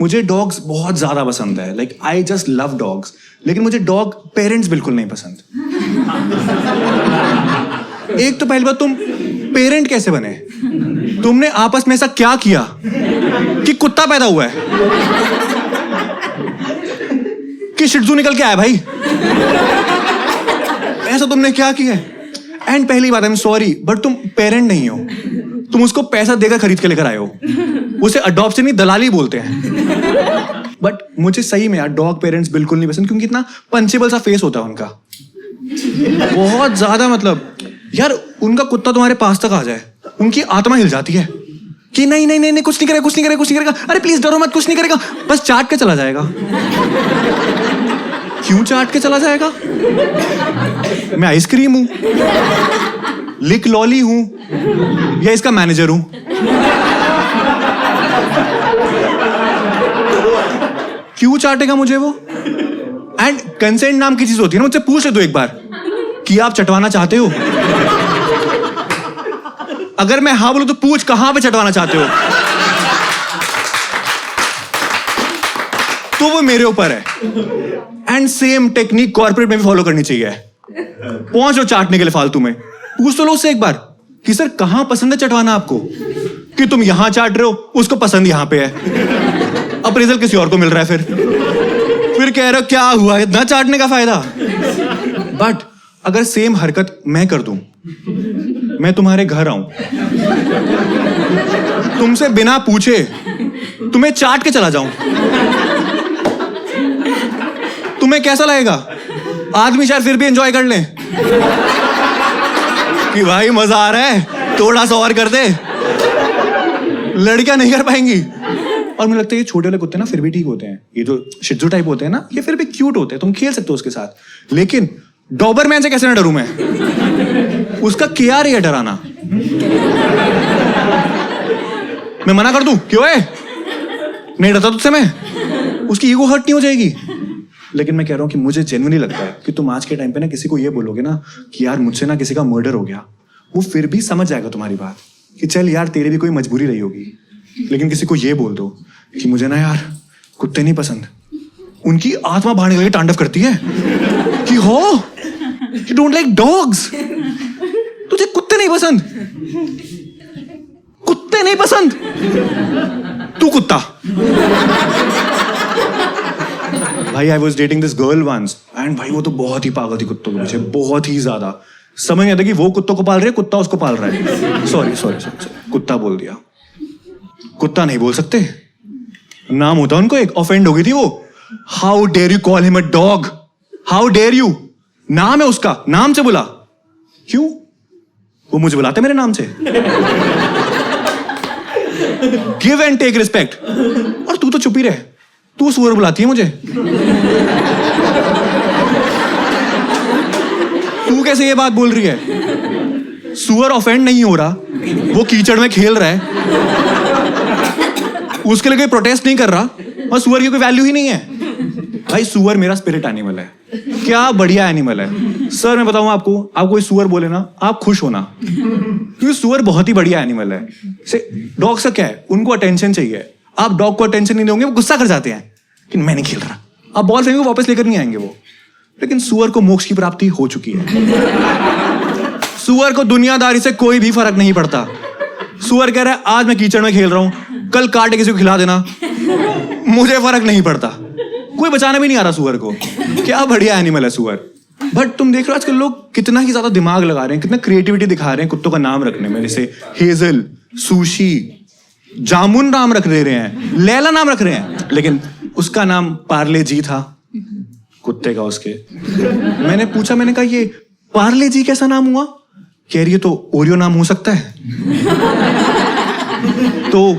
मुझे डॉग्स बहुत ज्यादा पसंद है, like I just love dogs. लेकिन मुझे डॉग पेरेंट्स बिल्कुल नहीं पसंद। एक तो पहली बात, तुम पेरेंट कैसे बने? तुमने आपस में ऐसा क्या किया कि कुत्ता पैदा हुआ है कि शिट्जू निकल के आया भाई? ऐसा तुमने क्या किया है? एंड पहली बात, आई एम सॉरी बट तुम पेरेंट नहीं हो, तुम उसको पैसा देकर खरीद के लेकर आए हो। उसे अडॉप्शन नहीं, दलाली बोलते हैं। बट मुझे सही में यार डॉग पेरेंट्स बिल्कुल नहीं पसंद, क्योंकि इतना पंचेबल सा फेस होता है उनका, बहुत ज्यादा। मतलब यार उनका कुत्ता तुम्हारे पास तक आ जाए, उनकी आत्मा हिल जाती है कि नहीं नहीं नहीं नहीं, कुछ नहीं करेगा, कुछ नहीं करेगा, कुछ नहीं करेगा, अरे प्लीज डरो मत, कुछ नहीं करेगा, बस चाट के चला जाएगा। क्यों चाट के चला जाएगा? मैं आइसक्रीम हूं, लिक लॉली हूं, या इसका मैनेजर हूं? क्यों चाटेगा मुझे वो? एंड कंसेंट नाम की चीज होती है ना, मुझसे पूछ ले दो एक बार कि आप चटवाना चाहते हो। अगर मैं हाँ बोलूं तो पूछ कहां पे चटवाना चाहते हो, तो वो मेरे ऊपर है। एंड सेम टेक्निक कॉर्पोरेट में भी फॉलो करनी चाहिए। पहुंच लो चाटने के लिए फालतू में, पूछ तो लो उससे एक बार कि सर कहां पसंद है चटवाना आपको, कि तुम यहां चाट रहे हो, उसको पसंद यहां पे है, अप्रेजल किसी और को मिल रहा है, फिर कह रहे हो क्या हुआ, इतना चाटने का फायदा? बट अगर सेम हरकत मैं कर दूं, मैं तुम्हारे घर आऊं, तुमसे बिना पूछे तुम्हें चाट के चला जाऊं, तुम्हें कैसा लगेगा? आदमी शायद फिर भी एंजॉय कर ले कि भाई मजा आ रहा है, थोड़ा सा और कर दे। लड़कियां नहीं कर पाएंगी। और मुझे लगता है ये छोटे वाले कुत्ते ना फिर भी ठीक होते हैं, ये जो शिट्जू टाइप होते हैं ना, ये फिर भी क्यूट होते हैं, तुम खेल सकते हो उसके साथ। लेकिन डॉबरमैन से कैसे ना डरूं मैं? उसका क्या रही है डराना? मैं मना कर दूं क्यों है? नहीं डरता तुझसे मैं, उसकी ईगो हर्ट नहीं हो जाएगी? लेकिन मैं कह रहा हूं कि मुझे जेन्युइनली लगता है कि तुम आज के टाइम पे ना किसी को ये बोलोगे ना कि यार मुझसे ना किसी का मर्डर हो गया, वो फिर भी समझ जाएगा तुम्हारी बात कि चल यार तेरी भी कोई मजबूरी रही होगी। लेकिन किसी को ये बोल दो कि मुझे ना यार कुत्ते नहीं पसंद, उनकी आत्मा बाहर निकल के तांडव करती है कि हो यू डोंट लाइक डॉग्स, तुझे कुत्ते नहीं पसंद, कुत्ते नहीं पसंद, तू कुत्ता। भाई I was dating this girl once, and भाई वो तो बहुत ही पागल थी कुत्तों के पीछे, बहुत ही ज्यादा। समझ नहीं आता कि वो कुत्तों को पाल रही है, कुत्ता उसको पाल रहा है। सॉरी सॉरी सॉरी, कुत्ता बोल दिया। कुत्ता नहीं बोल सकते, नाम होता उनको एक, ऑफेंड हो गई थी वो। How dare you call him a dog, how dare you? नाम है उसका, नाम से बुला। क्यों? वो मुझे बुलाते मेरे नाम से। Give and take respect. और तू तो चुप ही रहे, तू सुअर बुलाती है मुझे। तू कैसे ये बात बोल रही है? सुअर ऑफेंड नहीं हो रहा, वो कीचड़ में खेल रहा है, उसके लिए कोई प्रोटेस्ट नहीं कर रहा, और सुअर की कोई वैल्यू ही नहीं है। भाई सुअर मेरा स्पिरिट एनिमल है, क्या बढ़िया एनिमल है। सर मैं बताऊं आपको, आप कोई सुअर बोले ना आप खुश होना, क्योंकि सुअर बहुत ही बढ़िया एनिमल है। डॉग से क्या है, उनको अटेंशन चाहिए। आप डॉग को अटेंशन नहीं दोगे वो गुस्सा कर जाते हैं कि मैं नहीं खेल रहा, आप बॉल फेंको वापस लेकर नहीं आएंगे वो। लेकिन सुअर को मोक्ष की प्राप्ति हो चुकी है। सुअर को दुनियादारी से कोई भी फर्क नहीं पड़ता। सुअर कह रहा है आज मैं कीचड़ में खेल रहा हूं, कल काट के किसी को खिला देना, मुझे फर्क नहीं पड़ता, कोई बचाना भी नहीं आ रहा सुअर को। क्या बढ़िया एनिमल है सुअर। बट तुम देख रहे हो आजकल लोग कितना ही ज्यादा दिमाग लगा रहे हैं, कितना क्रिएटिविटी दिखा रहे हैं कुत्तों का नाम रखने में। जैसे हेजल, सुशी, जामुन नाम रख दे रहे हैं, लैला नाम रख रहे हैं। लेकिन उसका नाम पार्ले जी था, कुत्ते का उसके। मैंने पूछा, मैंने कहा ये पार्ले जी कैसा नाम हुआ? कह रही है तो ओरियो नाम हो सकता है, तो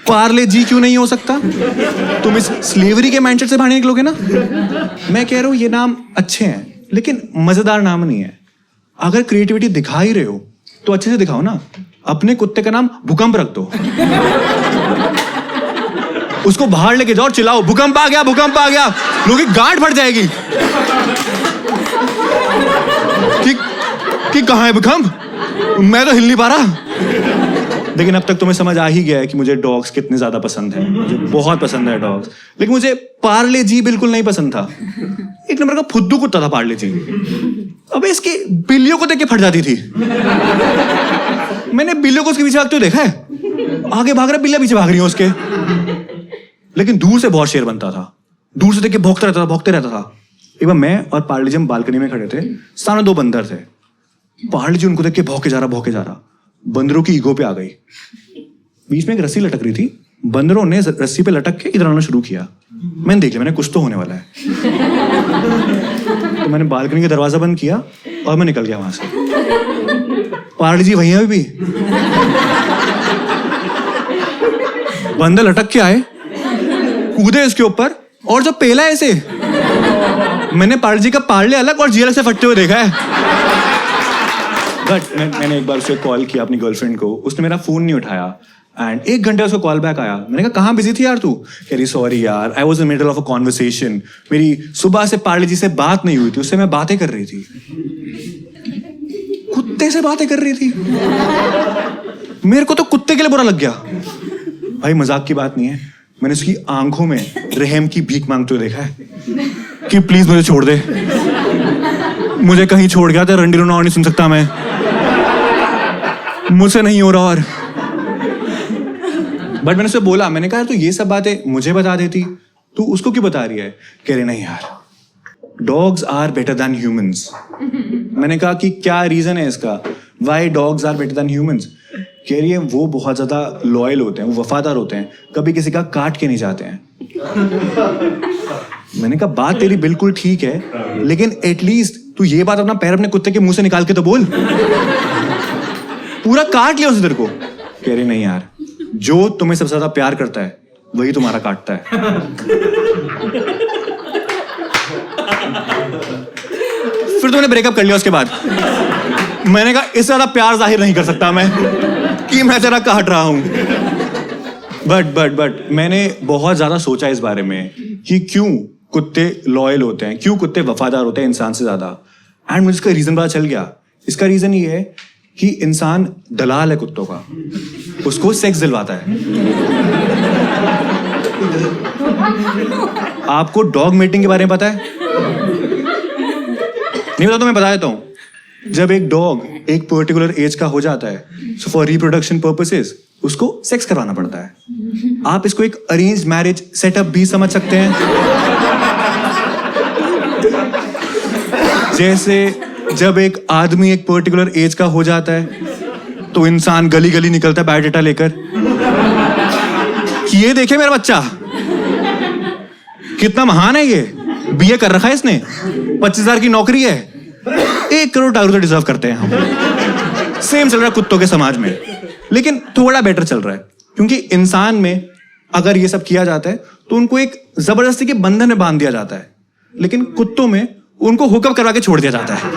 पार्ले जी क्यों नहीं हो सकता? तुम इस स्लेवरी के माइंडसेट से बाहर निकलोगे ना। मैं कह रहा हूं ये नाम अच्छे हैं लेकिन मजेदार नाम नहीं है। अगर क्रिएटिविटी दिखा ही रहे हो तो अच्छे से दिखाओ ना। अपने कुत्ते का नाम भूकंप रख दो, उसको बाहर लेके जाओ और चिल्लाओ भूकंप आ गया, भूकंप आ गया, लोगों की गांठ फट जाएगी कि कहां है भूकंप, मैं तो हिल नहीं पा रहा। लेकिन अब तक तुम्हें समझ आ ही गया है कि मुझे डॉग्स कितने ज्यादा पसंद है। मुझे बहुत पसंद है डॉग्स, लेकिन मुझे पार्ले जी बिल्कुल नहीं पसंद था। एक नंबर का फुद्दू कुत्ता था पार्ले जी। अबे इसकी बिल्लियों को देख के फट जाती थी। मैंने बिल्लियों को उसके पीछे भागते हुए देखा है, आगे भाग रहा, बिल्लियां पीछे भाग रही हैं उसके। लेकिन दूर से बहुत शेर बनता था, दूर से देख के भौंकता रहता था, भौंकते रहता था। एक बार मैं और पार्ले जी हम बालकनी में खड़े थे, सामने दो बंदर थे। पार्ले जी उनको देख के भौंके जा रहा। बंदरों की ईगो पे आ गई। बीच में एक रस्सी लटक रही थी, बंदरों ने रस्सी पे लटक के इधर आना शुरू किया। मैंने देख लिया, मैंने कुछ तो होने वाला है। तो मैंने बालकनी का दरवाजा बंद किया और मैं निकल गया वहां से। पार्ले जी वहीं है भी। बंदर लटक के आए, कूदे इसके ऊपर और जब पेला ऐसे, मैंने पार्ले जी का पार्ले अलग और जी अलग से फटते हुए देखा है। बट मैंने एक बार उसे कॉल किया, अपनी गर्लफ्रेंड को, उसने मेरा फोन नहीं उठाया एंड 1 घंटे उसको कॉल बैक आया। मैंने कहा कहाँ बिजी थी यार तू? कह रही सॉरी यार, I was in middle of a conversation. मेरी सुबह से पार्ले जी से बात नहीं हुई थी, उससे मैं बातें कर रही थी। कुत्ते से बातें कर रही थी। मेरे को तो कुत्ते के लिए बुरा लग गया। भाई मजाक की बात नहीं है, मैंने उसकी आंखों में रहम की भीख मांगते हुए देखा है कि प्लीज मुझे छोड़ दे, मुझे कहीं छोड़ गया था, रंडी रोना और नहीं सुन सकता मैं, मुझसे नहीं हो रहा। और बट मैंने उसे बोला, मैंने कहा यार तू ये सब बातें मुझे बता देती, तू उसको क्यों बता रही है? कह रहे नहीं यार, dogs are better than humans. मैंने कहा कि क्या रीजन है इसका, why dogs are better than humans? कह रही है वो बहुत ज्यादा लॉयल होते हैं, वो वफादार होते हैं, कभी किसी का काट के नहीं जाते हैं। मैंने कहा बात तेरी बिल्कुल ठीक है, लेकिन एटलीस्ट तू ये बात अपना पैर अपने कुत्ते के मुंह से निकाल के तो बोल। पूरा काट लिया उसने तेरे को। कह रही नहीं यार, जो तुम्हें सबसे ज्यादा प्यार करता है वही तुम्हारा काटता है। फिर तुमने ब्रेकअप कर लिया उसके बाद। मैंने कहा इससे ज्यादा प्यार जाहिर नहीं कर सकता मैं कि मैं तेरा काट रहा हूं। बट मैंने बहुत ज्यादा सोचा इस बारे में कि क्यों कुत्ते लॉयल होते हैं, क्यों कुत्ते वफादार होते हैं इंसान से ज्यादा। एंड मुझे इसका रीजन पता चल गया। इसका रीजन ये है कि इंसान दलाल है कुत्तों का, उसको सेक्स दिलवाता है। आपको डॉग मीटिंग के बारे में पता है? नहीं पता तो मैं बता देता हूं। जब एक डॉग एक पर्टिकुलर एज का हो जाता है, सो फॉर रिप्रोडक्शन पर्पसेस उसको सेक्स करवाना पड़ता है। आप इसको एक अरेंज मैरिज सेटअप भी समझ सकते हैं। जैसे जब एक आदमी एक पर्टिकुलर एज का हो जाता है तो इंसान गली गली निकलता है बायोडेटा लेकर कि ये देखे मेरा बच्चा कितना महान है, ये बीए कर रखा है इसने, 25,000 की नौकरी है, 1 करोड़ डॉलर तो डिजर्व करते हैं हम। सेम चल रहा है कुत्तों के समाज में, लेकिन थोड़ा बेटर चल रहा है क्योंकि इंसान में अगर ये सब किया जाता है तो उनको एक जबरदस्ती के बंधन में बांध दिया जाता है, लेकिन कुत्तों में उनको हुकअप करवा के छोड़ दिया जाता है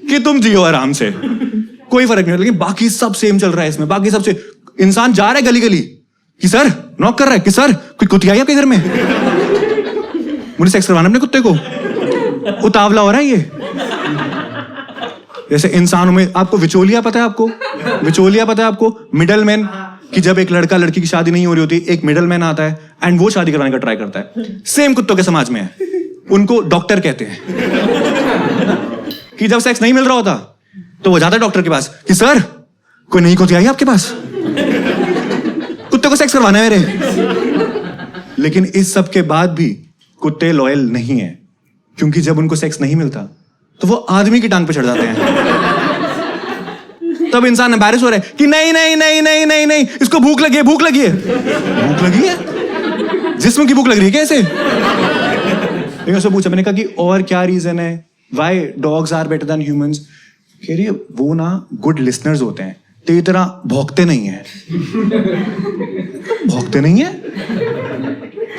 कि तुम जियो आराम से, कोई फर्क नहीं। लेकिन बाकी सब सेम चल रहा है इसमें। बाकी सबसे इंसान जा रहा है गली गली कि सर नॉक कर रहा है कि सर कोई कुत्ती आई है आपके घर में, मुझे सेक्स करवाना अपने कुत्ते को, उतावला हो रहा है ये। जैसे इंसानों में आपको विचोलिया पता है? आपको विचोलिया पता है? आपको मिडल मैन, कि जब एक लड़का लड़की की शादी नहीं हो रही होती, एक मिडल मैन आता है एंड वो शादी कराने का ट्राई करता है। सेम कुत्तों के समाज में है, उनको डॉक्टर कहते हैं कि जब सेक्स नहीं मिल रहा होता तो वो जाता है डॉक्टर के पास कि सर कोई नई कुत्ती आई है आपके पास, कुत्ते को सेक्स करवाना है मेरे। लेकिन इस सब के बाद भी कुत्ते लॉयल नहीं है, क्योंकि जब उनको सेक्स नहीं मिलता तो वो आदमी की टांग पे चढ़ जाते हैं। तब इंसान एम्बैरेस हो रहा है कि नहीं नहीं नहीं नहीं नहीं नहीं, इसको भूख लगी है, भूख लगी है, भूख लगी है, जिस्म की भूख लग रही है कैसे? मैंने उससे पूछा, मैंने कहा कि और क्या रीजन है why dogs are better than humans? कह रही है वो ना गुड लिसनर्स होते हैं, तेरी तरह भौंकते नहीं है। भौंकते नहीं है?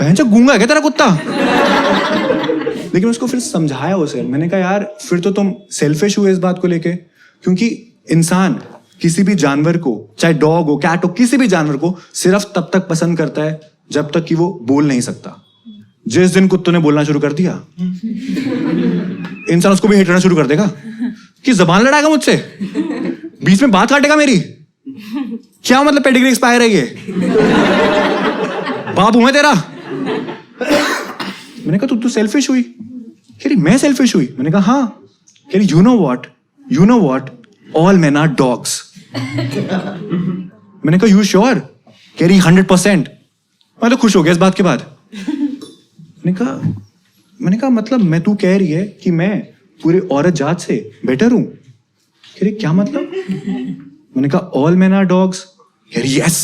भैंचो गूंगा है क्या तेरा कुत्ता? लेकिन उसको फिर समझाया उसे, मैंने कहा यार फिर तो तुम सेल्फिश हुए इस बात को लेके, क्योंकि इंसान किसी भी जानवर को, चाहे डॉग हो कैट हो, किसी भी जानवर को सिर्फ तब तक पसंद करता है जब तक कि वो बोल नहीं सकता। जिस दिन कुत्तों ने बोलना शुरू कर दिया, इंसान उसको भी हेट करना शुरू कर देगा कि जबान लड़ाएगा मुझसे, बीच में बात काटेगा मेरी, क्या मतलब पेडिग्री एक्सपायर है ये? बाप हूं मैं तेरा? मैंने कहा तू सेल्फिश हुई? कह रही मैं सेल्फिश हुई? मैंने कहा हाँ। कह रही you know what all man are dogs. मैंने कहा यू श्योर? कह रही 100%। मैं तो खुश हो गया इस बात के बाद। मैंने कहा मतलब मैं तू कह रही है कि मैं पूरे औरत जात से बेटर हूं? कह रही क्या मतलब? मैंने कहा ऑल मैन आर डॉग्स। कह रही यस।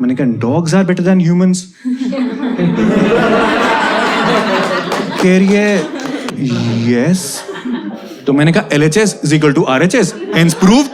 मैंने कहा dogs are better than humans. कह रही है यस। तो मैंने कहा LHS is equal to RHS, hence proved